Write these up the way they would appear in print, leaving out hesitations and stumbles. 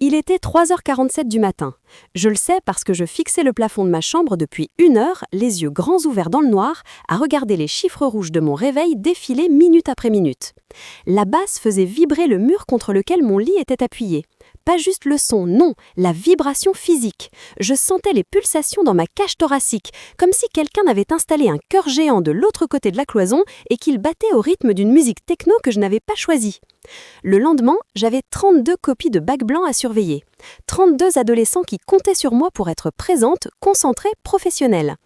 Il était 3h47 du matin. Je le sais parce que je fixais le plafond de ma chambre depuis 1 heure, les yeux grands ouverts dans le noir, à regarder les chiffres rouges de mon réveil défiler minute après minute. La basse faisait vibrer le mur contre lequel mon lit était appuyé. Pas juste le son, non, la vibration physique. Je sentais les pulsations dans ma cage thoracique, comme si quelqu'un avait installé un cœur géant de l'autre côté de la cloison et qu'il battait au rythme d'une musique techno que je n'avais pas choisie. Le lendemain, j'avais 32 copies de bac blanc à surveiller. 32 adolescents qui comptaient sur moi pour être présente, concentrée, professionnelle.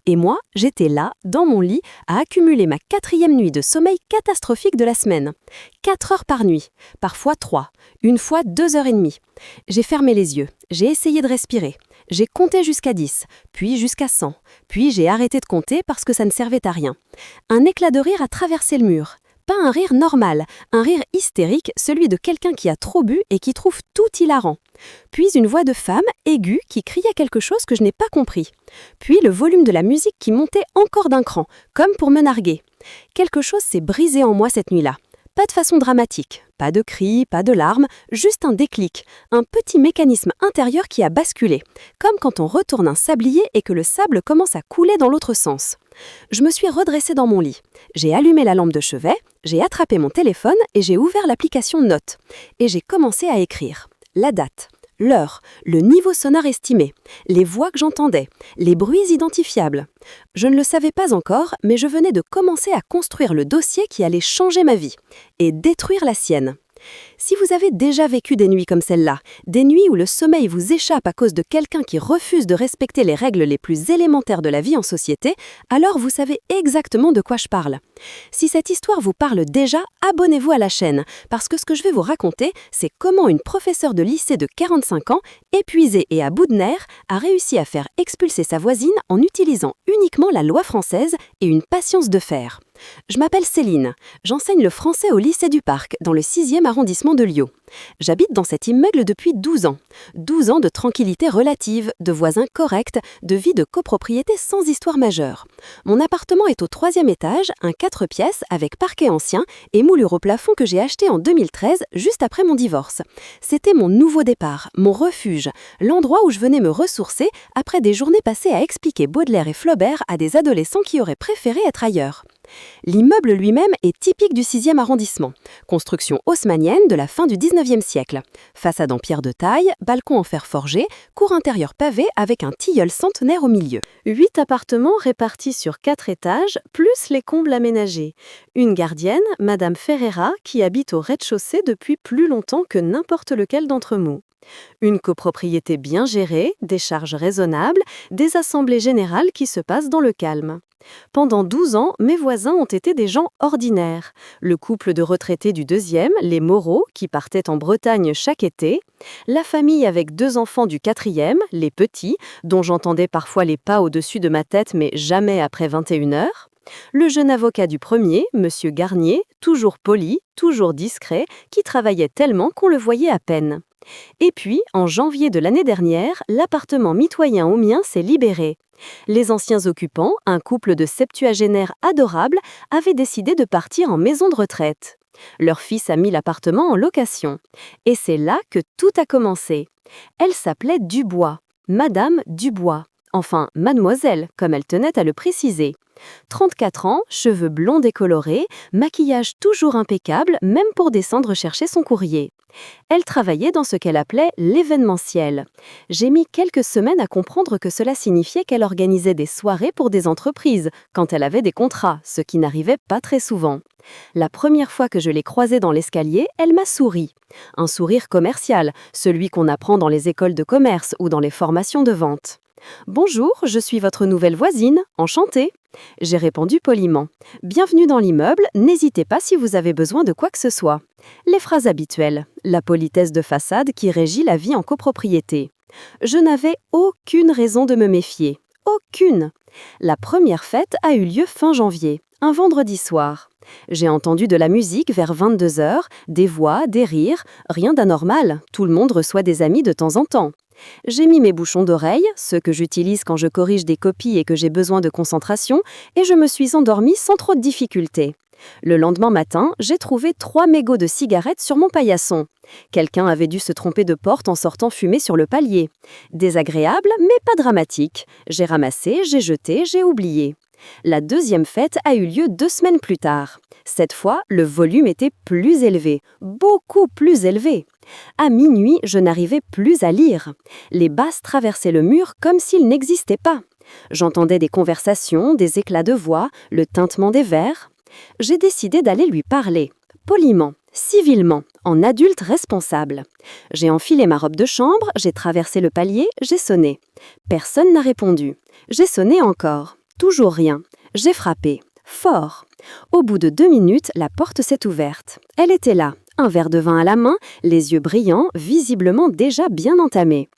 Et moi, j'étais là, dans mon lit, à accumuler ma 4e nuit de sommeil catastrophique de la semaine. 4 heures par nuit, parfois 3, une fois 2h30. J'ai fermé les yeux, j'ai essayé de respirer. J'ai compté jusqu'à 10, puis jusqu'à 100, puis j'ai arrêté de compter parce que ça ne servait à rien. Un éclat de rire a traversé le mur. Pas un rire normal, un rire hystérique, celui de quelqu'un qui a trop bu et qui trouve tout hilarant. Puis une voix de femme, aiguë, qui criait quelque chose que je n'ai pas compris. Puis le volume de la musique qui montait encore d'un cran, comme pour me narguer. Quelque chose s'est brisé en moi cette nuit-là. Pas de façon dramatique, pas de cris, pas de larmes, juste un déclic, un petit mécanisme intérieur qui a basculé, comme quand on retourne un sablier et que le sable commence à couler dans l'autre sens. Je me suis redressée dans mon lit. J'ai allumé la lampe de chevet, j'ai attrapé mon téléphone et j'ai ouvert l'application Notes. Et j'ai commencé à écrire. La date, l'heure, le niveau sonore estimé, les voix que j'entendais, les bruits identifiables. Je ne le savais pas encore, mais je venais de commencer à construire le dossier qui allait changer ma vie et détruire la sienne. Si vous avez déjà vécu des nuits comme celle-là, des nuits où le sommeil vous échappe à cause de quelqu'un qui refuse de respecter les règles les plus élémentaires de la vie en société, alors vous savez exactement de quoi je parle. Si cette histoire vous parle déjà, abonnez-vous à la chaîne, parce que ce que je vais vous raconter, c'est comment une professeure de lycée de 45 ans, épuisée et à bout de nerfs, a réussi à faire expulser sa voisine en utilisant uniquement la loi française et une patience de fer. Je m'appelle Céline, j'enseigne le français au lycée du Parc, dans le 6e arrondissement de Lyon. J'habite dans cet immeuble depuis 12 ans. 12 ans de tranquillité relative, de voisins corrects, de vie de copropriété sans histoire majeure. Mon appartement est au 3e étage, un 4 pièces avec parquet ancien et moulure au plafond que j'ai acheté en 2013, juste après mon divorce. C'était mon nouveau départ, mon refuge, l'endroit où je venais me ressourcer après des journées passées à expliquer Baudelaire et Flaubert à des adolescents qui auraient préféré être ailleurs. L'immeuble lui-même est typique du 6e arrondissement. Construction haussmannienne de la fin du 19e siècle. Façade en pierre de taille, balcon en fer forgé, cour intérieure pavée avec un tilleul centenaire au milieu. 8 appartements répartis sur 4 étages, plus les combles aménagés. Une gardienne, Madame Ferreira, qui habite au rez-de-chaussée depuis plus longtemps que n'importe lequel d'entre nous. Une copropriété bien gérée, des charges raisonnables, des assemblées générales qui se passent dans le calme. Pendant 12 ans, mes voisins ont été des gens ordinaires. Le couple de retraités du 2e, les Moreau, qui partaient en Bretagne chaque été. La famille avec 2 enfants du 4e, les petits, dont j'entendais parfois les pas au-dessus de ma tête mais jamais après 21h. Le jeune avocat du 1er, Monsieur Garnier, toujours poli, toujours discret, qui travaillait tellement qu'on le voyait à peine. Et puis, en janvier de l'année dernière, l'appartement mitoyen au mien s'est libéré. Les anciens occupants, un couple de septuagénaires adorables, avaient décidé de partir en maison de retraite. Leur fils a mis l'appartement en location. Et c'est là que tout a commencé. Elle s'appelait Dubois, Madame Dubois. Enfin, mademoiselle, comme elle tenait à le préciser. 34 ans, cheveux blonds décolorés, maquillage toujours impeccable, même pour descendre chercher son courrier. Elle travaillait dans ce qu'elle appelait l'événementiel. J'ai mis quelques semaines à comprendre que cela signifiait qu'elle organisait des soirées pour des entreprises, quand elle avait des contrats, ce qui n'arrivait pas très souvent. La première fois que je l'ai croisée dans l'escalier, elle m'a souri. Un sourire commercial, celui qu'on apprend dans les écoles de commerce ou dans les formations de vente. « Bonjour, je suis votre nouvelle voisine, enchantée !» J'ai répondu poliment. « Bienvenue dans l'immeuble, n'hésitez pas si vous avez besoin de quoi que ce soit. » Les phrases habituelles, la politesse de façade qui régit la vie en copropriété. Je n'avais aucune raison de me méfier. Aucune. La première fête a eu lieu fin janvier, un vendredi soir. J'ai entendu de la musique vers 22h, des voix, des rires, rien d'anormal, tout le monde reçoit des amis de temps en temps. J'ai mis mes bouchons d'oreille, ceux que j'utilise quand je corrige des copies et que j'ai besoin de concentration, et je me suis endormie sans trop de difficultés. Le lendemain matin, j'ai trouvé 3 mégots de cigarettes sur mon paillasson. Quelqu'un avait dû se tromper de porte en sortant fumer sur le palier. Désagréable, mais pas dramatique. J'ai ramassé, j'ai jeté, j'ai oublié. La deuxième fête a eu lieu 2 semaines plus tard. Cette fois, le volume était plus élevé, beaucoup plus élevé. À minuit, je n'arrivais plus à lire. Les basses traversaient le mur comme s'ils n'existaient pas. J'entendais des conversations, des éclats de voix, le tintement des verres. J'ai décidé d'aller lui parler, poliment, civilement, en adulte responsable. J'ai enfilé ma robe de chambre, j'ai traversé le palier, j'ai sonné. Personne n'a répondu. J'ai sonné encore. Toujours rien. J'ai frappé. Fort. Au bout de 2 minutes, la porte s'est ouverte. Elle était là, un verre de vin à la main, les yeux brillants, visiblement déjà bien entamés.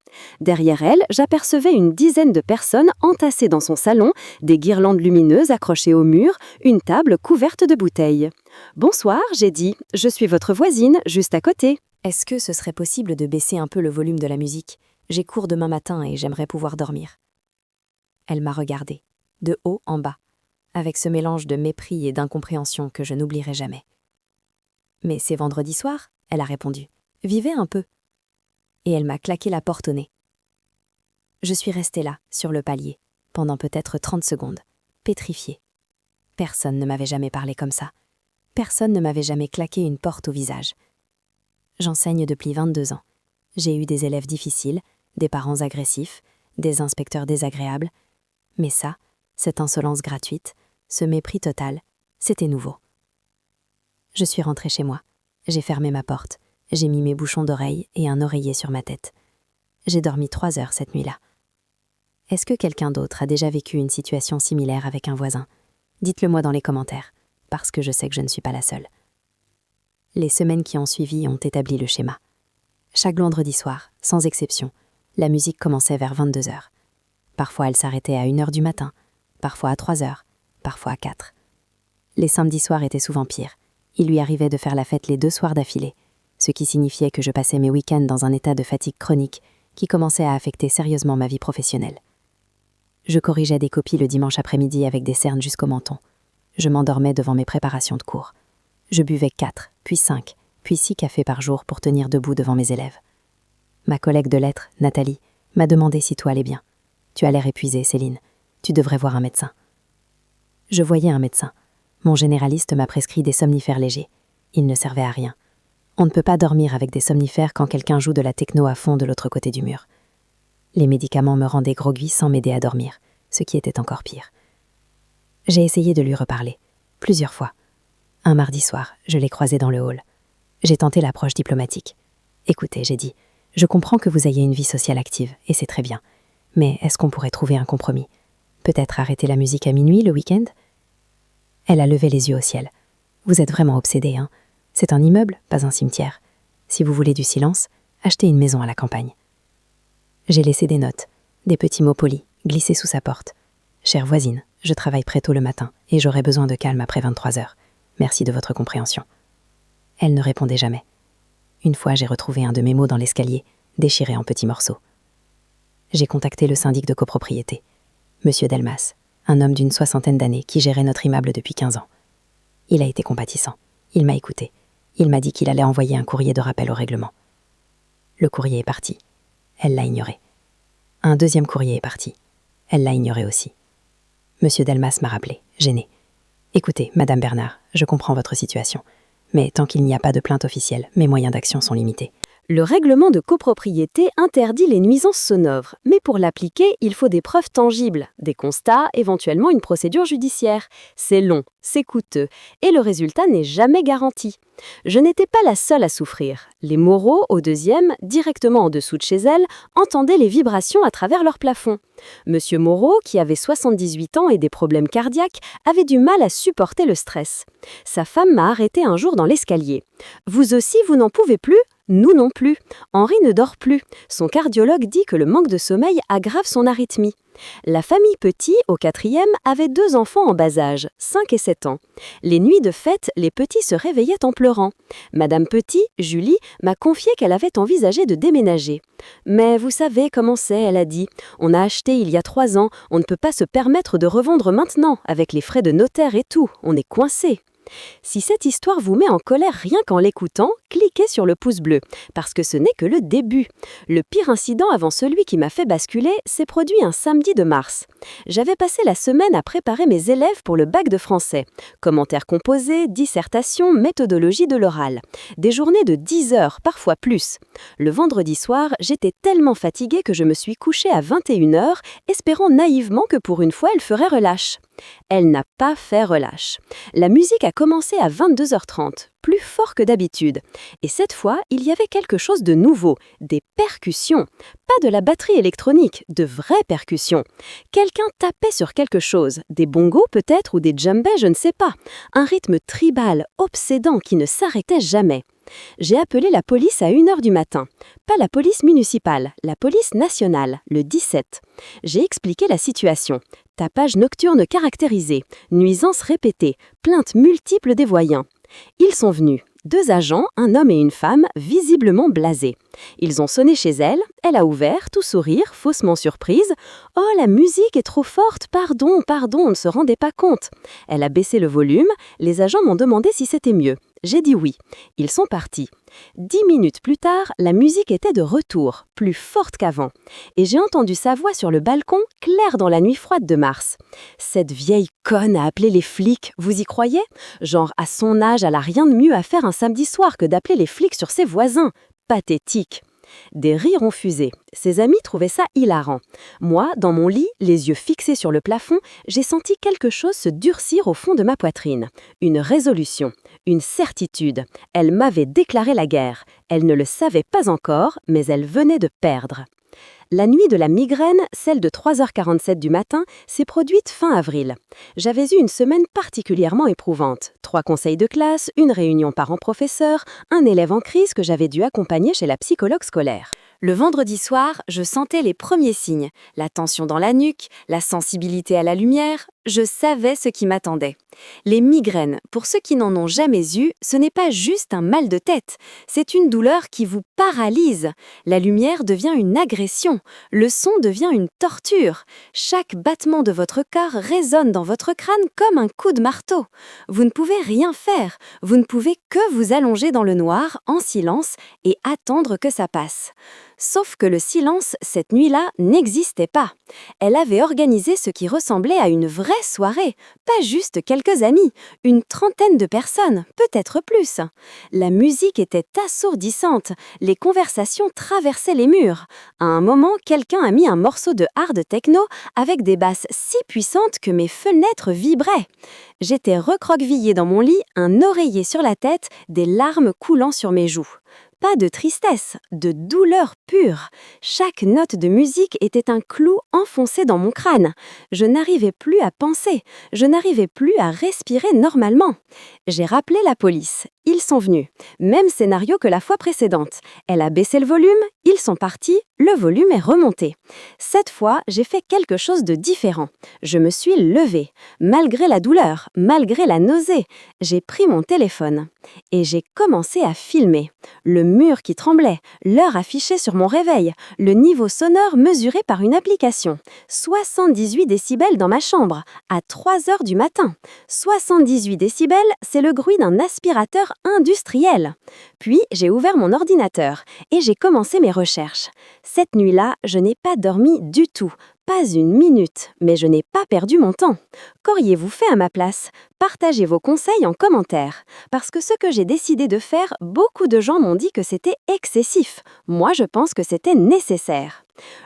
Derrière elle, j'apercevais une dizaine de personnes entassées dans son salon, des guirlandes lumineuses accrochées au mur, une table couverte de bouteilles. « Bonsoir », j'ai dit, « je suis votre voisine, juste à côté. » Est-ce que ce serait possible de baisser un peu le volume de la musique? J'ai cours demain matin et j'aimerais pouvoir dormir. Elle m'a regardée, de haut en bas, avec ce mélange de mépris et d'incompréhension que je n'oublierai jamais. « Mais c'est vendredi soir », elle a répondu. « Vivez un peu. » Et elle m'a claqué la porte au nez. Je suis restée là, sur le palier, pendant peut-être 30 secondes, pétrifiée. Personne ne m'avait jamais parlé comme ça. Personne ne m'avait jamais claqué une porte au visage. J'enseigne depuis 22 ans. J'ai eu des élèves difficiles, des parents agressifs, des inspecteurs désagréables. Mais ça, cette insolence gratuite, ce mépris total, c'était nouveau. Je suis rentrée chez moi. J'ai fermé ma porte. J'ai mis mes bouchons d'oreilles et un oreiller sur ma tête. J'ai dormi 3 heures cette nuit-là. Est-ce que quelqu'un d'autre a déjà vécu une situation similaire avec un voisin? Dites-le moi dans les commentaires, parce que je sais que je ne suis pas la seule. Les semaines qui ont suivi ont établi le schéma. Chaque vendredi soir, sans exception, la musique commençait vers 22 heures. Parfois elle s'arrêtait à 1 heure du matin, parfois à 3 heures, parfois à 4. Les samedis soirs étaient souvent pires. Il lui arrivait de faire la fête les 2 soirs d'affilée, ce qui signifiait que je passais mes week-ends dans un état de fatigue chronique qui commençait à affecter sérieusement ma vie professionnelle. Je corrigeais des copies le dimanche après-midi avec des cernes jusqu'au menton. Je m'endormais devant mes préparations de cours. Je buvais 4, puis 5, puis 6 cafés par jour pour tenir debout devant mes élèves. Ma collègue de lettres, Nathalie, m'a demandé si tout allait bien. « Tu as l'air épuisée, Céline. Tu devrais voir un médecin. » Je voyais un médecin. Mon généraliste m'a prescrit des somnifères légers. Ils ne servaient à rien. On ne peut pas dormir avec des somnifères quand quelqu'un joue de la techno à fond de l'autre côté du mur. Les médicaments me rendaient groggy sans m'aider à dormir, ce qui était encore pire. J'ai essayé de lui reparler, plusieurs fois. Un mardi soir, je l'ai croisé dans le hall. J'ai tenté l'approche diplomatique. « Écoutez, j'ai dit, je comprends que vous ayez une vie sociale active, et c'est très bien. Mais est-ce qu'on pourrait trouver un compromis? Peut-être arrêter la musique à minuit le week-end » Elle a levé les yeux au ciel. « Vous êtes vraiment obsédé, hein? C'est un immeuble, pas un cimetière. Si vous voulez du silence, achetez une maison à la campagne. » J'ai laissé des notes, des petits mots polis, glissés sous sa porte. « Chère voisine, je travaille très tôt le matin et j'aurai besoin de calme après 23 heures. Merci de votre compréhension. » Elle ne répondait jamais. Une fois, j'ai retrouvé un de mes mots dans l'escalier, déchiré en petits morceaux. J'ai contacté le syndic de copropriété, Monsieur Delmas, un homme d'une 60aine d'années qui gérait notre immeuble depuis 15 ans. Il a été compatissant. Il m'a écouté. Il m'a dit qu'il allait envoyer un courrier de rappel au règlement. Le courrier est parti. Elle l'a ignoré. Un deuxième courrier est parti. Elle l'a ignoré aussi. Monsieur Delmas m'a rappelé, gêné. « Écoutez, Madame Bernard, je comprends votre situation. Mais tant qu'il n'y a pas de plainte officielle, mes moyens d'action sont limités. » Le règlement de copropriété interdit les nuisances sonores, mais pour l'appliquer, il faut des preuves tangibles, des constats, éventuellement une procédure judiciaire. C'est long, c'est coûteux, et le résultat n'est jamais garanti. Je n'étais pas la seule à souffrir. Les Moreau, au 2e, directement en dessous de chez elle, entendaient les vibrations à travers leur plafond. Monsieur Moreau, qui avait 78 ans et des problèmes cardiaques, avait du mal à supporter le stress. Sa femme m'a arrêtée un jour dans l'escalier. « Vous aussi, vous n'en pouvez plus ? Nous non plus. Henri ne dort plus. Son cardiologue dit que le manque de sommeil aggrave son arythmie. » La famille Petit, au 4e, avait 2 enfants en bas âge, 5 et 7 ans. Les nuits de fête, les petits se réveillaient en pleurant. Madame Petit, Julie, m'a confié qu'elle avait envisagé de déménager. « Mais vous savez comment c'est, elle a dit. On a acheté il y a 3 ans, on ne peut pas se permettre de revendre maintenant, avec les frais de notaire et tout, on est coincé. » Si cette histoire vous met en colère rien qu'en l'écoutant, cliquez sur le pouce bleu, parce que ce n'est que le début. Le pire incident avant celui qui m'a fait basculer s'est produit un samedi de mars. J'avais passé la semaine à préparer mes élèves pour le bac de français. Commentaires composés, dissertation, méthodologie de l'oral. Des journées de 10 heures, parfois plus. Le vendredi soir, j'étais tellement fatiguée que je me suis couchée à 21 heures, espérant naïvement que pour une fois elle ferait relâche. Elle n'a pas fait relâche. La musique a commencé à 22h30, plus fort que d'habitude. Et cette fois, il y avait quelque chose de nouveau, des percussions. Pas de la batterie électronique, de vraies percussions. Quelqu'un tapait sur quelque chose, des bongos peut-être ou des djembés, je ne sais pas. Un rythme tribal, obsédant qui ne s'arrêtait jamais. J'ai appelé la police à 1h du matin. Pas la police municipale, la police nationale, le 17. J'ai expliqué la situation. Tapage nocturne caractérisé, nuisances répétées, plaintes multiples des voyants. Ils sont venus. 2 agents, un homme et une femme, visiblement blasés. Ils ont sonné chez elle, elle a ouvert, tout sourire, faussement surprise. « Oh, la musique est trop forte, pardon, on ne se rendait pas compte. » Elle a baissé le volume, les agents m'ont demandé si c'était mieux. J'ai dit oui. Ils sont partis. 10 minutes plus tard, la musique était de retour, plus forte qu'avant. Et j'ai entendu sa voix sur le balcon, claire dans la nuit froide de mars. Cette vieille conne a appelé les flics, vous y croyez? Genre, à son âge, elle a rien de mieux à faire un samedi soir que d'appeler les flics sur ses voisins. Pathétique. Des rires ont fusé. Ses amis trouvaient ça hilarant. Moi, dans mon lit, les yeux fixés sur le plafond, j'ai senti quelque chose se durcir au fond de ma poitrine. Une résolution, une certitude. Elle m'avait déclaré la guerre. Elle ne le savait pas encore, mais elle venait de perdre. La nuit de la migraine, celle de 3h47 du matin, s'est produite fin avril. J'avais eu une semaine particulièrement éprouvante. 3 conseils de classe, une réunion parents-professeurs, un élève en crise que j'avais dû accompagner chez la psychologue scolaire. Le vendredi soir, je sentais les premiers signes. La tension dans la nuque, la sensibilité à la lumière, je savais ce qui m'attendait. Les migraines, pour ceux qui n'en ont jamais eu, ce n'est pas juste un mal de tête. C'est une douleur qui vous paralyse. La lumière devient une agression. Le son devient une torture. Chaque battement de votre corps résonne dans votre crâne comme un coup de marteau. Vous ne pouvez rien faire. Vous ne pouvez que vous allonger dans le noir, en silence, et attendre que ça passe. Sauf que le silence, cette nuit-là, n'existait pas. Elle avait organisé ce qui ressemblait à une vraie soirée, pas juste quelques amis, une trentaine de personnes, peut-être plus. La musique était assourdissante, les conversations traversaient les murs. À un moment, quelqu'un a mis un morceau de hard techno avec des basses si puissantes que mes fenêtres vibraient. J'étais recroquevillée dans mon lit, un oreiller sur la tête, des larmes coulant sur mes joues. Pas de tristesse, de douleur pure. Chaque note de musique était un clou enfoncé dans mon crâne. Je n'arrivais plus à penser, je n'arrivais plus à respirer normalement. J'ai rappelé la police. Ils sont venus. Même scénario que la fois précédente. Elle a baissé le volume, ils sont partis, le volume est remonté. Cette fois, j'ai fait quelque chose de différent. Je me suis levée. Malgré la douleur, malgré la nausée, j'ai pris mon téléphone. Et j'ai commencé à filmer. Le mur qui tremblait, l'heure affichée sur mon réveil, le niveau sonore mesuré par une application. 78 décibels dans ma chambre, à 3 heures du matin. 78 décibels, c'est le bruit d'un aspirateur industriel. Puis, j'ai ouvert mon ordinateur et j'ai commencé mes recherches. Cette nuit-là, je n'ai pas dormi du tout. Pas une minute, mais je n'ai pas perdu mon temps. Qu'auriez-vous fait à ma place? Partagez vos conseils en commentaire. Parce que ce que j'ai décidé de faire, beaucoup de gens m'ont dit que c'était excessif. Moi, je pense que c'était nécessaire.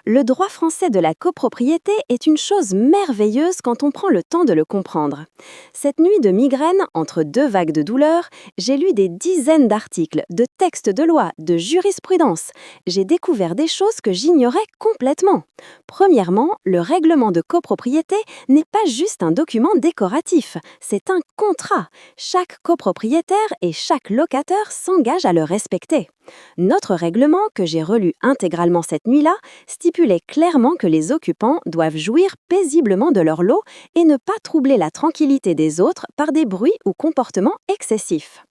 Le droit français de la copropriété est une chose merveilleuse quand on prend le temps de le comprendre. Cette nuit de migraine, entre 2 vagues de douleur, j'ai lu des dizaines d'articles, de textes de loi, de jurisprudence. J'ai découvert des choses que j'ignorais complètement. Premièrement, le règlement de copropriété n'est pas juste un document décoratif, c'est un contrat. Chaque copropriétaire et chaque locataire s'engage à le respecter. Notre règlement, que j'ai relu intégralement cette nuit-là, stipulait clairement que les occupants doivent jouir paisiblement de leur lot et ne pas troubler la tranquillité des autres par des bruits ou comportements excessifs.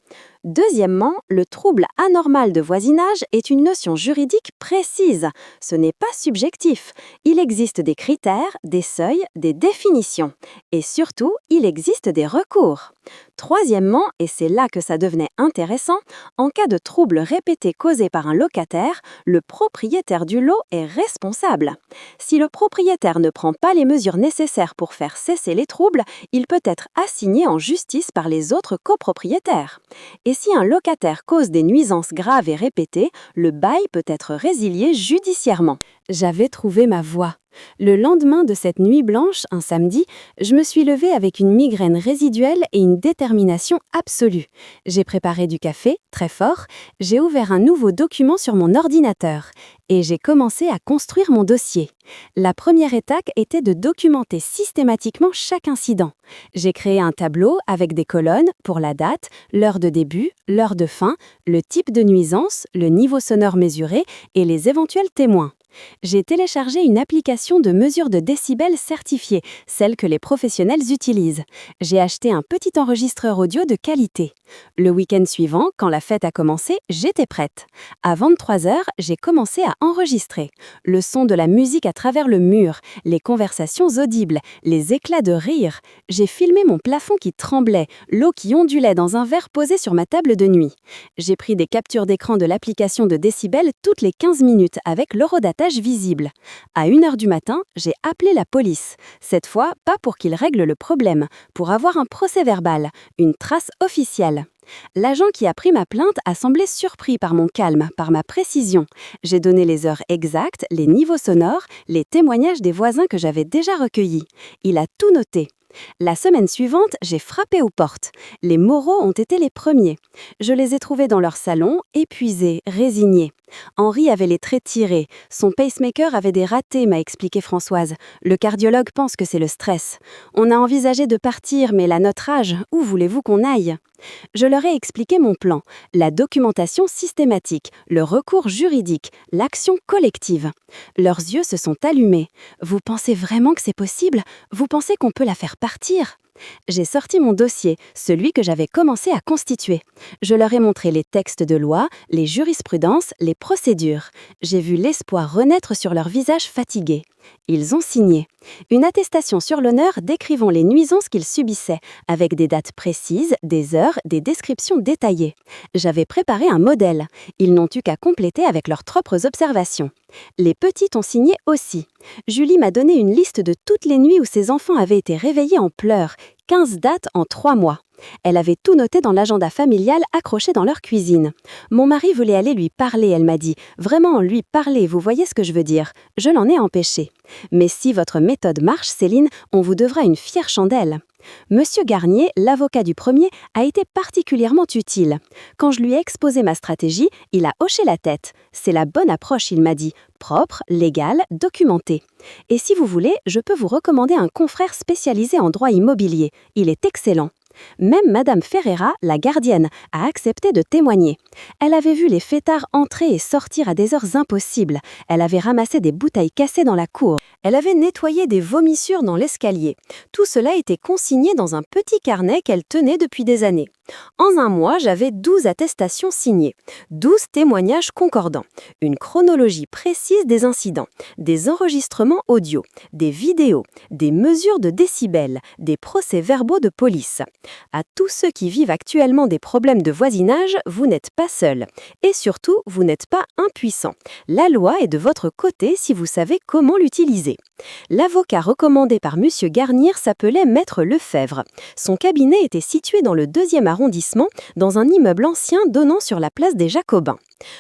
Deuxièmement, le trouble anormal de voisinage est une notion juridique précise. Ce n'est pas subjectif. Il existe des critères, des seuils, des définitions. Et surtout, il existe des recours. Troisièmement, et c'est là que ça devenait intéressant, en cas de troubles répétés causés par un locataire, le propriétaire du lot est responsable. Si le propriétaire ne prend pas les mesures nécessaires pour faire cesser les troubles, il peut être assigné en justice par les autres copropriétaires. Et si un locataire cause des nuisances graves et répétées, le bail peut être résilié judiciairement. J'avais trouvé ma voie. Le lendemain de cette nuit blanche, un samedi, je me suis levée avec une migraine résiduelle et une détermination absolue. J'ai préparé du café, très fort, j'ai ouvert un nouveau document sur mon ordinateur et j'ai commencé à construire mon dossier. La première étape était de documenter systématiquement chaque incident. J'ai créé un tableau avec des colonnes pour la date, l'heure de début, l'heure de fin, le type de nuisance, le niveau sonore mesuré et les éventuels témoins. J'ai téléchargé une application de mesure de décibels certifiée, celle que les professionnels utilisent. J'ai acheté un petit enregistreur audio de qualité. Le week-end suivant, quand la fête a commencé, j'étais prête. À 23h, j'ai commencé à enregistrer. Le son de la musique à travers le mur, les conversations audibles, les éclats de rire. J'ai filmé mon plafond qui tremblait, l'eau qui ondulait dans un verre posé sur ma table de nuit. J'ai pris des captures d'écran de l'application de décibels toutes les 15 minutes avec l'horodatage visible. À 1h du matin, j'ai appelé la police. Cette fois, pas pour qu'ils règlent le problème, pour avoir un procès-verbal, une trace officielle. L'agent qui a pris ma plainte a semblé surpris par mon calme, par ma précision. J'ai donné les heures exactes, les niveaux sonores, les témoignages des voisins que j'avais déjà recueillis. Il a tout noté. La semaine suivante, j'ai frappé aux portes. Les moraux ont été les premiers. Je les ai trouvés dans leur salon, épuisés, résignés. Henri avait les traits tirés. Son pacemaker avait des ratés, m'a expliqué Françoise. Le cardiologue pense que c'est le stress. On a envisagé de partir, mais là, notre âge, où voulez-vous qu'on aille ? Je leur ai expliqué mon plan, la documentation systématique, le recours juridique, l'action collective. Leurs yeux se sont allumés. Vous pensez vraiment que c'est possible ? Vous pensez qu'on peut la faire partir ? J'ai sorti mon dossier, celui que j'avais commencé à constituer. Je leur ai montré les textes de loi, les jurisprudences, les procédures. J'ai vu l'espoir renaître sur leur visage fatigué. Ils ont signé. Une attestation sur l'honneur décrivant les nuisances qu'ils subissaient, avec des dates précises, des heures, des descriptions détaillées. J'avais préparé un modèle. Ils n'ont eu qu'à compléter avec leurs propres observations. Les petites ont signé aussi. Julie m'a donné une liste de toutes les nuits où ses enfants avaient été réveillés en pleurs, 15 dates en 3 mois. Elle avait tout noté dans l'agenda familial accroché dans leur cuisine. Mon mari voulait aller lui parler, elle m'a dit. Vraiment, lui parler, vous voyez ce que je veux dire. Je l'en ai empêché. Mais si votre méthode marche, Céline, on vous devra une fière chandelle. Monsieur Garnier, l'avocat du premier, a été particulièrement utile. Quand je lui ai exposé ma stratégie, il a hoché la tête. C'est la bonne approche, il m'a dit. Propre, légale, documentée. Et si vous voulez, je peux vous recommander un confrère spécialisé en droit immobilier. Il est excellent. Même Madame Ferreira, la gardienne, a accepté de témoigner. Elle avait vu les fêtards entrer et sortir à des heures impossibles. Elle avait ramassé des bouteilles cassées dans la cour. Elle avait nettoyé des vomissures dans l'escalier. Tout cela était consigné dans un petit carnet qu'elle tenait depuis des années. En un mois, j'avais 12 attestations signées, 12 témoignages concordants, une chronologie précise des incidents, des enregistrements audio, des vidéos, des mesures de décibels, des procès-verbaux de police. À tous ceux qui vivent actuellement des problèmes de voisinage, vous n'êtes pas seuls. Et surtout, vous n'êtes pas impuissants. La loi est de votre côté si vous savez comment l'utiliser. L'avocat recommandé par M. Garnier s'appelait Maître Lefebvre. Son cabinet était situé dans le 2e arrondissement, dans un immeuble ancien donnant sur la place des Jacobins.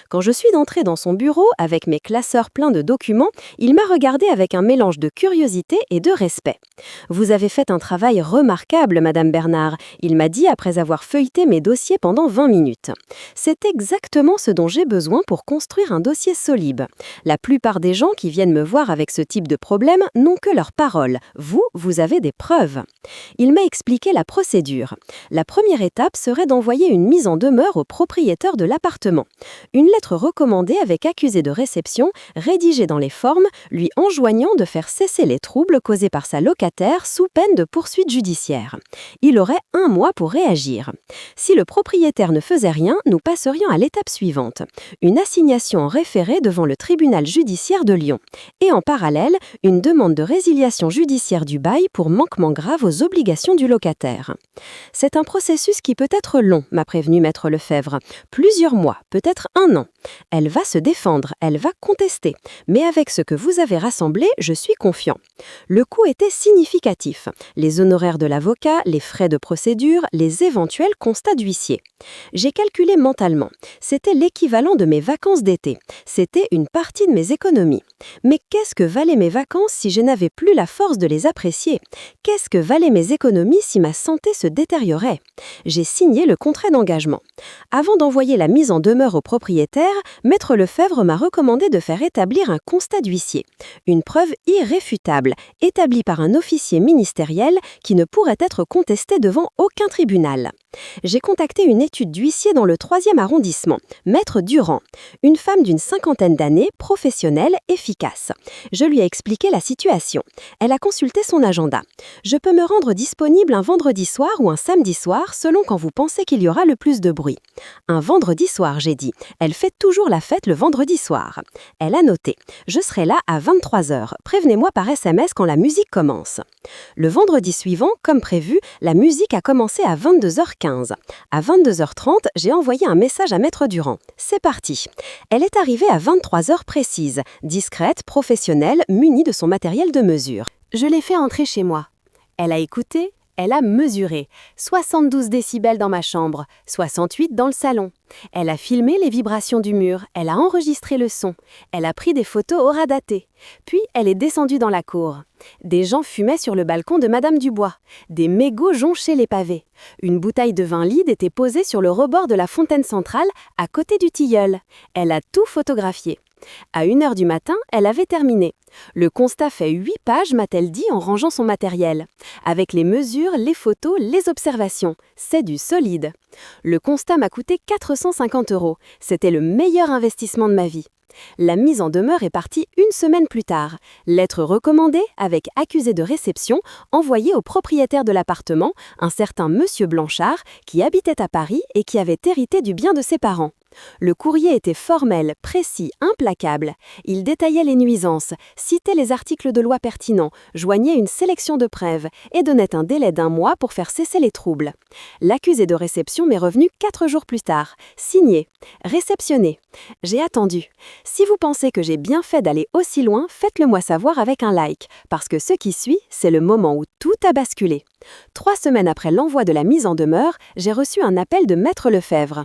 Quand je suis entrée dans son bureau avec mes classeurs pleins de documents, il m'a regardée avec un mélange de curiosité et de respect. « Vous avez fait un travail remarquable, Madame Bernard », il m'a dit après avoir feuilleté mes dossiers pendant 20 minutes. C'est exactement ce dont j'ai besoin pour construire un dossier solide. La plupart des gens qui viennent me voir avec ce type de problème n'ont que leurs paroles. Vous avez des preuves. Il m'a expliqué la procédure. La première étape étape serait d'envoyer une mise en demeure au propriétaire de l'appartement. Une lettre recommandée avec accusé de réception, rédigée dans les formes, lui enjoignant de faire cesser les troubles causés par sa locataire sous peine de poursuite judiciaire. Il aurait 1 mois pour réagir. Si le propriétaire ne faisait rien, nous passerions à l'étape suivante. Une assignation en référé devant le tribunal judiciaire de Lyon. Et en parallèle, une demande de résiliation judiciaire du bail pour manquement grave aux obligations du locataire. C'est un processus qui peut être long, m'a prévenu Maître Lefebvre. Plusieurs mois, peut-être 1 an. Elle va se défendre, elle va contester. Mais avec ce que vous avez rassemblé, je suis confiant. Le coût était significatif. Les honoraires de l'avocat, les frais de procédure, les éventuels constats d'huissier. J'ai calculé mentalement. C'était l'équivalent de mes vacances d'été. C'était une partie de mes économies. Mais qu'est-ce que valaient mes vacances si je n'avais plus la force de les apprécier? Qu'est-ce que valaient mes économies si ma santé se détériorait? J'ai signé le contrat d'engagement. Avant d'envoyer la mise en demeure au propriétaire, Maître Lefebvre m'a recommandé de faire établir un constat d'huissier. Une preuve irréfutable, établie par un officier ministériel qui ne pourrait être contestée devant aucun tribunal. J'ai contacté une étude d'huissier dans le 3e arrondissement, Maître Durand, une femme d'une 50aine d'années, professionnelle, efficace. Je lui ai expliqué la situation. Elle a consulté son agenda. Je peux me rendre disponible un vendredi soir ou un samedi soir selon quand vous pensez qu'il y aura le plus de bruit. Un vendredi soir, j'ai dit. Elle fait toujours la fête le vendredi soir. Elle a noté. Je serai là à 23h. Prévenez-moi par SMS quand la musique commence. Le vendredi suivant, comme prévu, la musique a commencé à 22h15. À 22h30, j'ai envoyé un message à Maître Durand. C'est parti. Elle est arrivée à 23h précise, discrète, professionnelle, munie de son matériel de mesure. Je l'ai fait entrer chez moi. Elle a écouté, elle a mesuré. 72 décibels dans ma chambre, 68 dans le salon. Elle a filmé les vibrations du mur, elle a enregistré le son. Elle a pris des photos aura datées. Puis elle est descendue dans la cour. Des gens fumaient sur le balcon de Madame Dubois. Des mégots jonchaient les pavés. Une bouteille de vin Lide était posée sur le rebord de la fontaine centrale, à côté du tilleul. Elle a tout photographié. À 1h du matin, elle avait terminé. Le constat fait 8 pages, m'a-t-elle dit en rangeant son matériel. Avec les mesures, les photos, les observations. C'est du solide. Le constat m'a coûté 450 €. C'était le meilleur investissement de ma vie. La mise en demeure est partie 1 semaine plus tard. Lettre recommandée avec accusé de réception envoyée au propriétaire de l'appartement, un certain Monsieur Blanchard, qui habitait à Paris et qui avait hérité du bien de ses parents. Le courrier était formel, précis, implacable. Il détaillait les nuisances, citait les articles de loi pertinents, joignait une sélection de preuves et donnait un délai d'1 mois pour faire cesser les troubles. L'accusé de réception m'est revenu 4 jours plus tard. Signé. Réceptionné. J'ai attendu. Si vous pensez que j'ai bien fait d'aller aussi loin, faites-le moi savoir avec un like, parce que ce qui suit, c'est le moment où tout a basculé. 3 semaines après l'envoi de la mise en demeure, j'ai reçu un appel de Maître Lefebvre.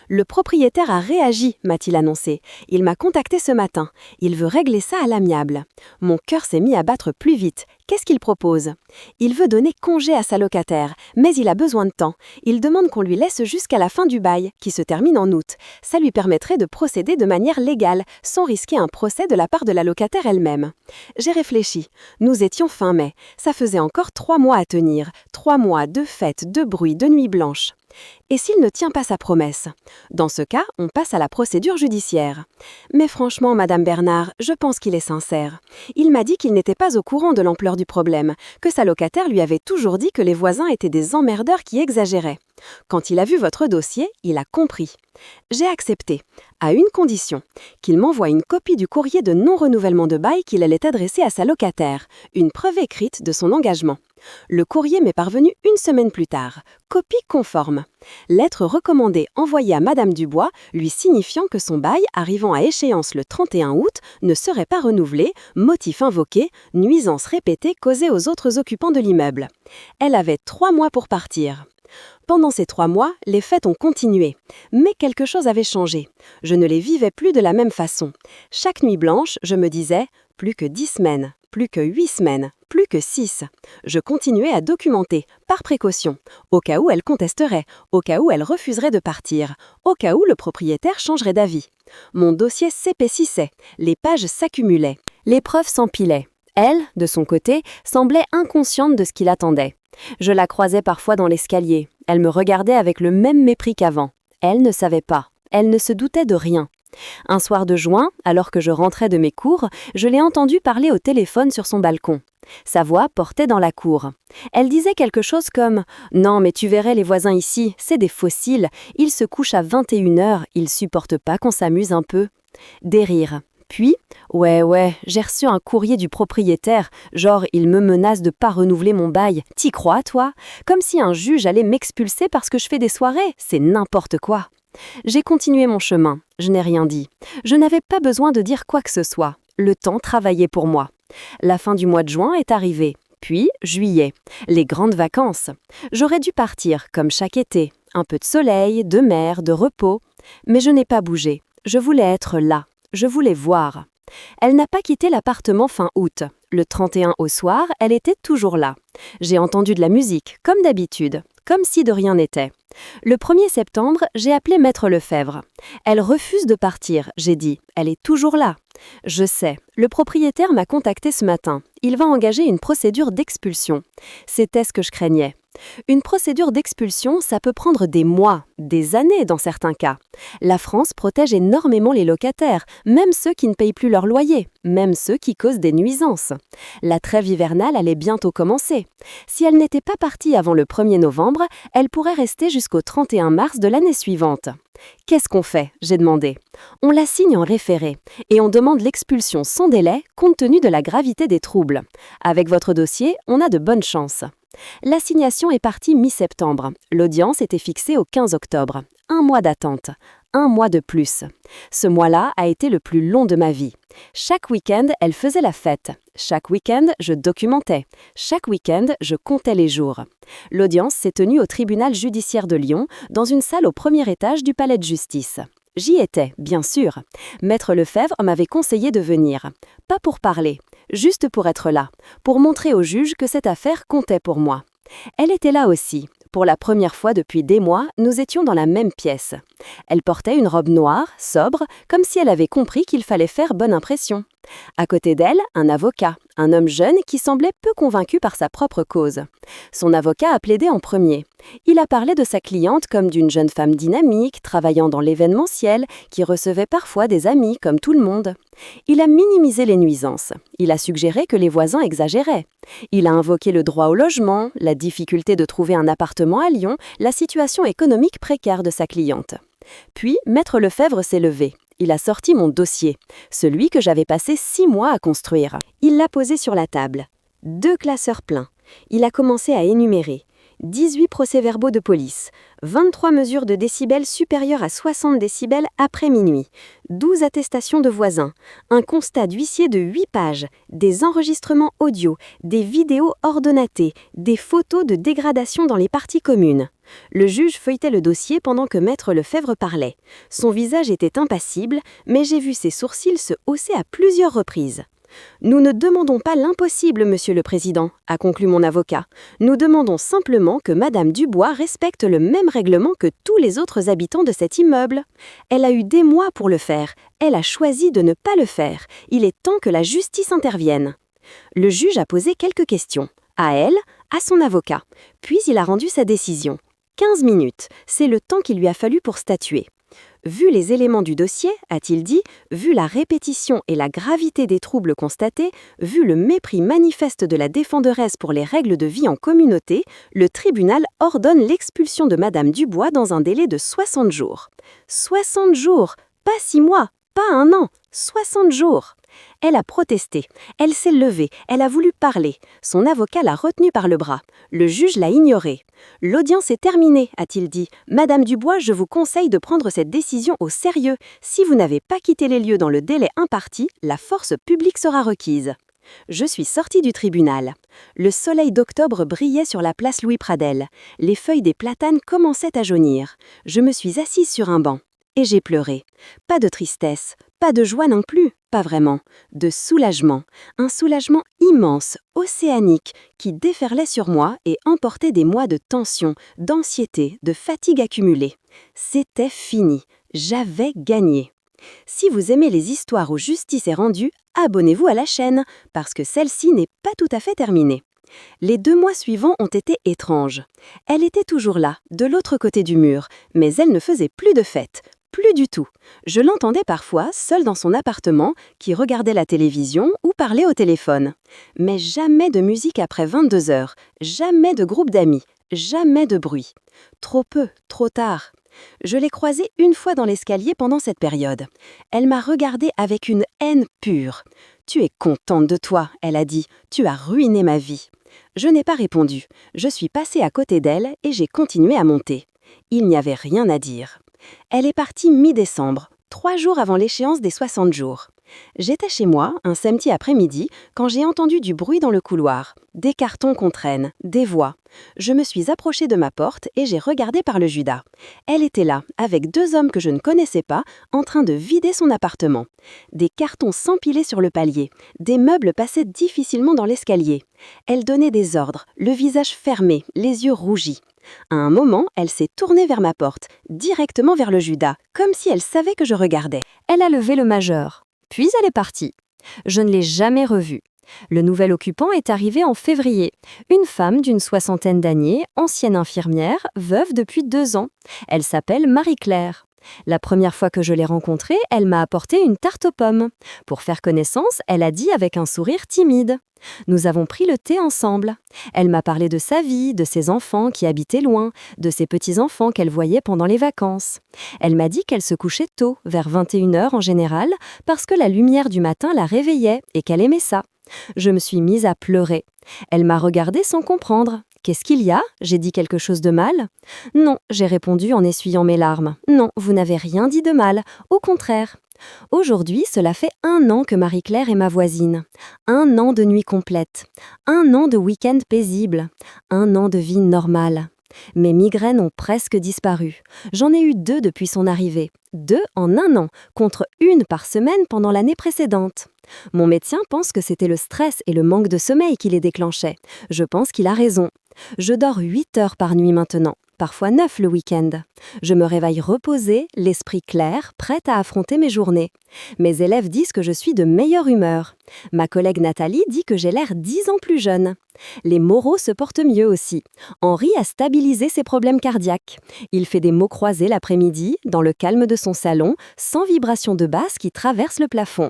Le propriétaire a réagi, m'a-t-il annoncé. Il m'a contacté ce matin. Il veut régler ça à l'amiable. Mon cœur s'est mis à battre plus vite. Qu'est-ce qu'il propose? Il veut donner congé à sa locataire, mais il a besoin de temps. Il demande qu'on lui laisse jusqu'à la fin du bail, qui se termine en août. Ça lui permettrait de procéder de manière légale, sans risquer un procès de la part de la locataire elle-même. J'ai réfléchi. Nous étions fin mai. Ça faisait encore 3 mois à tenir. 3 mois de fêtes, de bruit, de nuits blanches. Et s'il ne tient pas sa promesse? Dans ce cas, on passe à la procédure judiciaire. Mais franchement, Madame Bernard, je pense qu'il est sincère. Il m'a dit qu'il n'était pas au courant de l'ampleur du problème, que sa locataire lui avait toujours dit que les voisins étaient des emmerdeurs qui exagéraient. Quand il a vu votre dossier, il a compris. J'ai accepté, à une condition, qu'il m'envoie une copie du courrier de non-renouvellement de bail qu'il allait adresser à sa locataire, une preuve écrite de son engagement. Le courrier m'est parvenu 1 semaine plus tard. Copie conforme. Lettre recommandée envoyée à Madame Dubois, lui signifiant que son bail, arrivant à échéance le 31 août, ne serait pas renouvelé, motif invoqué, nuisances répétées causées aux autres occupants de l'immeuble. Elle avait 3 mois pour partir. Pendant ces 3 mois, les fêtes ont continué. Mais quelque chose avait changé. Je ne les vivais plus de la même façon. Chaque nuit blanche, je me disais « plus que 10 semaines, plus que 8 semaines, plus que 6 ». Je continuais à documenter, par précaution, au cas où elle contesterait, au cas où elle refuserait de partir, au cas où le propriétaire changerait d'avis. Mon dossier s'épaississait, les pages s'accumulaient, les preuves s'empilaient. Elle, de son côté, semblait inconsciente de ce qui l'attendait. Je la croisais parfois dans l'escalier. Elle me regardait avec le même mépris qu'avant. Elle ne savait pas. Elle ne se doutait de rien. Un soir de juin, alors que je rentrais de mes cours, je l'ai entendue parler au téléphone sur son balcon. Sa voix portait dans la cour. Elle disait quelque chose comme « Non, mais tu verrais les voisins ici, c'est des fossiles. Ils se couchent à 21h, ils supportent pas qu'on s'amuse un peu. » Des rires. Puis, ouais, j'ai reçu un courrier du propriétaire, genre il me menace de pas renouveler mon bail. T'y crois, toi? Comme si un juge allait m'expulser parce que je fais des soirées, c'est n'importe quoi. J'ai continué mon chemin, je n'ai rien dit. Je n'avais pas besoin de dire quoi que ce soit. Le temps travaillait pour moi. La fin du mois de juin est arrivée, puis juillet, les grandes vacances. J'aurais dû partir, comme chaque été, un peu de soleil, de mer, de repos. Mais je n'ai pas bougé, je voulais être là. Je voulais voir. Elle n'a pas quitté l'appartement fin août. Le 31 au soir, elle était toujours là. J'ai entendu de la musique, comme d'habitude, comme si de rien n'était. Le 1er septembre, j'ai appelé Maître Lefebvre. Elle refuse de partir, j'ai dit. Elle est toujours là. Je sais, le propriétaire m'a contacté ce matin. Il va engager une procédure d'expulsion. C'était ce que je craignais. Une procédure d'expulsion, ça peut prendre des mois, des années dans certains cas. La France protège énormément les locataires, même ceux qui ne payent plus leur loyer, même ceux qui causent des nuisances. La trêve hivernale allait bientôt commencer. Si elle n'était pas partie avant le 1er novembre, elle pourrait rester jusqu'au 31 mars de l'année suivante. Qu'est-ce qu'on fait? J'ai demandé. On la signe en référé et on demande l'expulsion sans délai compte tenu de la gravité des troubles. Avec votre dossier, on a de bonnes chances. L'assignation est partie mi-septembre. L'audience était fixée au 15 octobre. 1 mois d'attente. 1 mois de plus. Ce mois-là a été le plus long de ma vie. Chaque week-end, elle faisait la fête. Chaque week-end, je documentais. Chaque week-end, je comptais les jours. L'audience s'est tenue au tribunal judiciaire de Lyon, dans une salle au 1er étage du palais de justice. J'y étais, bien sûr. Maître Lefebvre m'avait conseillé de venir. Pas pour parler, juste pour être là, pour montrer au juge que cette affaire comptait pour moi. Elle était là aussi. Pour la première fois depuis des mois, nous étions dans la même pièce. Elle portait une robe noire, sobre, comme si elle avait compris qu'il fallait faire bonne impression. À côté d'elle, un avocat, un homme jeune qui semblait peu convaincu par sa propre cause. Son avocat a plaidé en premier. Il a parlé de sa cliente comme d'une jeune femme dynamique, travaillant dans l'événementiel, qui recevait parfois des amis comme tout le monde. Il a minimisé les nuisances. Il a suggéré que les voisins exagéraient. Il a invoqué le droit au logement, la difficulté de trouver un appartement à Lyon, la situation économique précaire de sa cliente. Puis, Maître Lefebvre s'est levé. Il a sorti mon dossier, celui que j'avais passé 6 mois à construire. Il l'a posé sur la table. 2 classeurs pleins. Il a commencé à énumérer. 18 procès-verbaux de police, 23 mesures de décibels supérieures à 60 décibels après minuit, 12 attestations de voisins, un constat d'huissier de 8 pages, des enregistrements audio, des vidéos ordonnatées, des photos de dégradation dans les parties communes. Le juge feuilletait le dossier pendant que Maître Lefebvre parlait. Son visage était impassible, mais j'ai vu ses sourcils se hausser à plusieurs reprises. « Nous ne demandons pas l'impossible, Monsieur le Président », a conclu mon avocat. « Nous demandons simplement que Madame Dubois respecte le même règlement que tous les autres habitants de cet immeuble. Elle a eu des mois pour le faire. Elle a choisi de ne pas le faire. Il est temps que la justice intervienne. » Le juge a posé quelques questions. À elle, à son avocat. Puis il a rendu sa décision. 15 minutes, c'est le temps qu'il lui a fallu pour statuer. Vu les éléments du dossier, a-t-il dit, vu la répétition et la gravité des troubles constatés, vu le mépris manifeste de la défenderesse pour les règles de vie en communauté, le tribunal ordonne l'expulsion de Madame Dubois dans un délai de 60 jours. 60 jours, pas 6 mois, pas 1 an, 60 jours. Elle a protesté, elle s'est levée, elle a voulu parler. Son avocat l'a retenue par le bras. Le juge l'a ignorée. « L'audience est terminée », a-t-il dit. « Madame Dubois, je vous conseille de prendre cette décision au sérieux. Si vous n'avez pas quitté les lieux dans le délai imparti, la force publique sera requise. » Je suis sortie du tribunal. Le soleil d'octobre brillait sur la place Louis Pradel. Les feuilles des platanes commençaient à jaunir. Je me suis assise sur un banc. Et j'ai pleuré. Pas de tristesse, pas de joie non plus, pas vraiment. De soulagement. Un soulagement immense, océanique, qui déferlait sur moi et emportait des mois de tension, d'anxiété, de fatigue accumulée. C'était fini. J'avais gagné. Si vous aimez les histoires où justice est rendue, abonnez-vous à la chaîne, parce que celle-ci n'est pas tout à fait terminée. Les 2 mois suivants ont été étranges. Elle était toujours là, de l'autre côté du mur, mais elle ne faisait plus de fête. Plus du tout. Je l'entendais parfois, seule dans son appartement, qui regardait la télévision ou parlait au téléphone. Mais jamais de musique après 22 heures, jamais de groupe d'amis, jamais de bruit. Trop peu, trop tard. Je l'ai croisée une fois dans l'escalier pendant cette période. Elle m'a regardée avec une haine pure. « Tu es contente de toi », elle a dit. « Tu as ruiné ma vie ». Je n'ai pas répondu. Je suis passée à côté d'elle et j'ai continué à monter. Il n'y avait rien à dire. Elle est partie mi-décembre, 3 jours avant l'échéance des 60 jours. J'étais chez moi, un samedi après-midi, quand j'ai entendu du bruit dans le couloir. Des cartons qu'on traîne, des voix. Je me suis approchée de ma porte et j'ai regardé par le Judas. Elle était là, avec 2 hommes que je ne connaissais pas, en train de vider son appartement. Des cartons s'empilaient sur le palier. Des meubles passaient difficilement dans l'escalier. Elle donnait des ordres, le visage fermé, les yeux rougis. À un moment, elle s'est tournée vers ma porte, directement vers le Judas, comme si elle savait que je regardais. Elle a levé le majeur. Puis elle est partie. Je ne l'ai jamais revue. Le nouvel occupant est arrivé en février. Une femme d'une 60aine d'années, ancienne infirmière, veuve depuis 2 ans. Elle s'appelle Marie-Claire. La première fois que je l'ai rencontrée, elle m'a apporté une tarte aux pommes. Pour faire connaissance, elle a dit avec un sourire timide. Nous avons pris le thé ensemble. Elle m'a parlé de sa vie, de ses enfants qui habitaient loin, de ses petits-enfants qu'elle voyait pendant les vacances. Elle m'a dit qu'elle se couchait tôt, vers 21h en général, parce que la lumière du matin la réveillait et qu'elle aimait ça. Je me suis mise à pleurer. Elle m'a regardée sans comprendre. « Qu'est-ce qu'il y a ? J'ai dit quelque chose de mal ?»« Non, j'ai répondu en essuyant mes larmes. Non, vous n'avez rien dit de mal, au contraire. » Aujourd'hui, cela fait 1 an que Marie-Claire est ma voisine. 1 an de nuit complète. 1 an de week-end paisible. 1 an de vie normale. Mes migraines ont presque disparu. J'en ai eu 2 depuis son arrivée. 2 en 1 an, contre 1 par semaine pendant l'année précédente. Mon médecin pense que c'était le stress et le manque de sommeil qui les déclenchaient. Je pense qu'il a raison. Je dors 8 heures par nuit maintenant, parfois 9 le week-end. Je me réveille reposée, l'esprit clair, prête à affronter mes journées. Mes élèves disent que je suis de meilleure humeur. Ma collègue Nathalie dit que j'ai l'air 10 ans plus jeune. Les moraux se portent mieux aussi. Henri a stabilisé ses problèmes cardiaques. Il fait des mots croisés l'après-midi, dans le calme de son salon, sans vibration de basse qui traverse le plafond.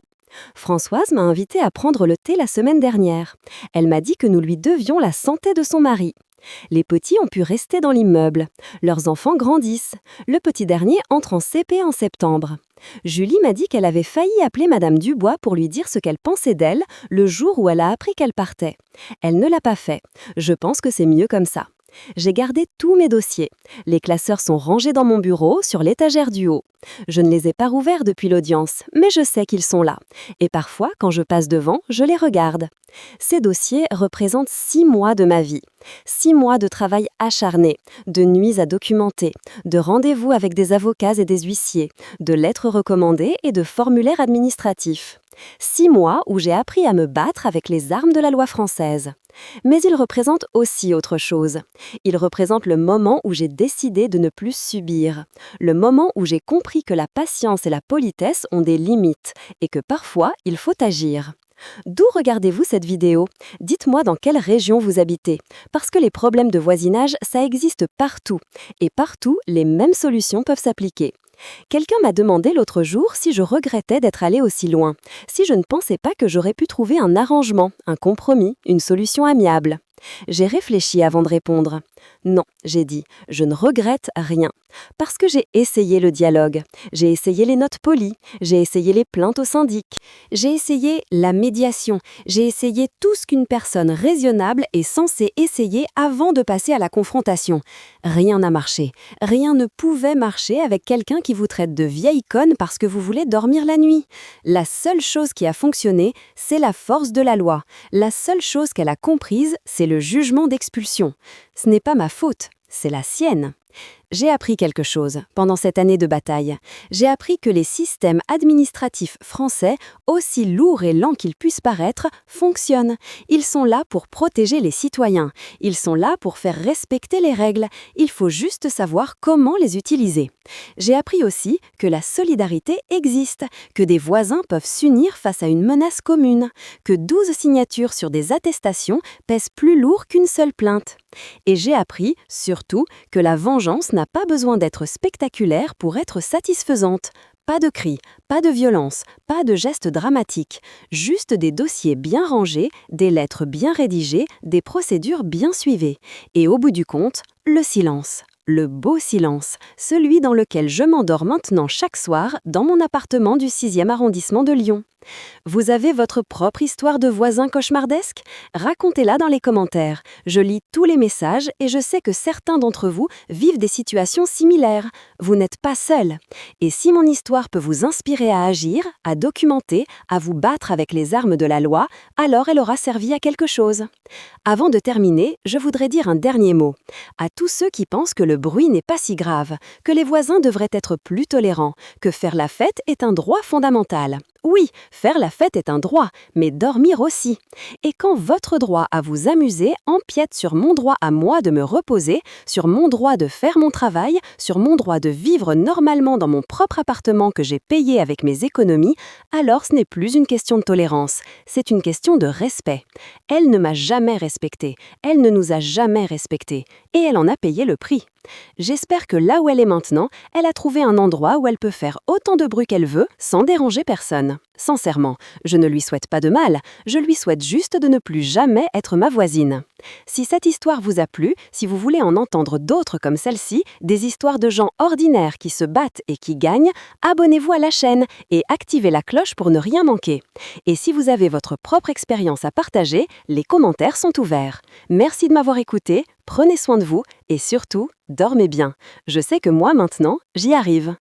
Françoise m'a invitée à prendre le thé la semaine dernière. Elle m'a dit que nous lui devions la santé de son mari. Les petits ont pu rester dans l'immeuble. Leurs enfants grandissent. Le petit dernier entre en CP en septembre. Julie m'a dit qu'elle avait failli appeler Madame Dubois pour lui dire ce qu'elle pensait d'elle le jour où elle a appris qu'elle partait. Elle ne l'a pas fait. Je pense que c'est mieux comme ça. J'ai gardé tous mes dossiers. Les classeurs sont rangés dans mon bureau, sur l'étagère du haut. Je ne les ai pas rouverts depuis l'audience, mais je sais qu'ils sont là. Et parfois, quand je passe devant, je les regarde. Ces dossiers représentent 6 mois de ma vie. 6 mois de travail acharné, de nuits à documenter, de rendez-vous avec des avocats et des huissiers, de lettres recommandées et de formulaires administratifs. 6 mois où j'ai appris à me battre avec les armes de la loi française. Mais ils représentent aussi autre chose. Ils représentent le moment où j'ai décidé de ne plus subir. Le moment où j'ai compris que la patience et la politesse ont des limites et que parfois il faut agir. D'où regardez-vous cette vidéo ? Dites-moi dans quelle région vous habitez. Parce que les problèmes de voisinage, ça existe partout. Et partout, les mêmes solutions peuvent s'appliquer. Quelqu'un m'a demandé l'autre jour si je regrettais d'être allée aussi loin, si je ne pensais pas que j'aurais pu trouver un arrangement, un compromis, une solution amiable. J'ai réfléchi avant de répondre. Non, j'ai dit, je ne regrette rien. Parce que j'ai essayé le dialogue, j'ai essayé les notes polies, j'ai essayé les plaintes au syndic, j'ai essayé la médiation, j'ai essayé tout ce qu'une personne raisonnable est censée essayer avant de passer à la confrontation. Rien n'a marché. Rien ne pouvait marcher avec quelqu'un qui vous traite de vieille conne parce que vous voulez dormir la nuit. La seule chose qui a fonctionné, c'est la force de la loi. La seule chose qu'elle a comprise, c'est le jugement d'expulsion. Ce n'est pas ma faute, c'est la sienne. J'ai appris quelque chose pendant cette année de bataille. J'ai appris que les systèmes administratifs français, aussi lourds et lents qu'ils puissent paraître, fonctionnent. Ils sont là pour protéger les citoyens. Ils sont là pour faire respecter les règles. Il faut juste savoir comment les utiliser. J'ai appris aussi que la solidarité existe, que des voisins peuvent s'unir face à une menace commune, que 12 signatures sur des attestations pèsent plus lourd qu'une seule plainte. Et j'ai appris, surtout, que la vengeance n'a pas besoin d'être spectaculaire pour être satisfaisante. Pas de cris, pas de violence, pas de gestes dramatiques, juste des dossiers bien rangés, des lettres bien rédigées, des procédures bien suivies. Et au bout du compte, le silence. Le beau silence, celui dans lequel je m'endors maintenant chaque soir dans mon appartement du 6e arrondissement de Lyon. Vous avez votre propre histoire de voisin cauchemardesque? Racontez-la dans les commentaires. Je lis tous les messages et je sais que certains d'entre vous vivent des situations similaires. Vous n'êtes pas seul. Et si mon histoire peut vous inspirer à agir, à documenter, à vous battre avec les armes de la loi, alors elle aura servi à quelque chose. Avant de terminer, je voudrais dire un dernier mot. À tous ceux qui pensent que le bruit n'est pas si grave, que les voisins devraient être plus tolérants, que faire la fête est un droit fondamental. Oui, faire la fête est un droit, mais dormir aussi. Et quand votre droit à vous amuser empiète sur mon droit à moi de me reposer, sur mon droit de faire mon travail, sur mon droit de vivre normalement dans mon propre appartement que j'ai payé avec mes économies, alors ce n'est plus une question de tolérance, c'est une question de respect. Elle ne m'a jamais respectée, elle ne nous a jamais respectés, et elle en a payé le prix. J'espère que là où elle est maintenant, elle a trouvé un endroit où elle peut faire autant de bruit qu'elle veut sans déranger personne. Sincèrement, je ne lui souhaite pas de mal, je lui souhaite juste de ne plus jamais être ma voisine. Si cette histoire vous a plu, si vous voulez en entendre d'autres comme celle-ci, des histoires de gens ordinaires qui se battent et qui gagnent, abonnez-vous à la chaîne et activez la cloche pour ne rien manquer. Et si vous avez votre propre expérience à partager, les commentaires sont ouverts. Merci de m'avoir écouté, prenez soin de vous et surtout, dormez bien. Je sais que moi maintenant, j'y arrive.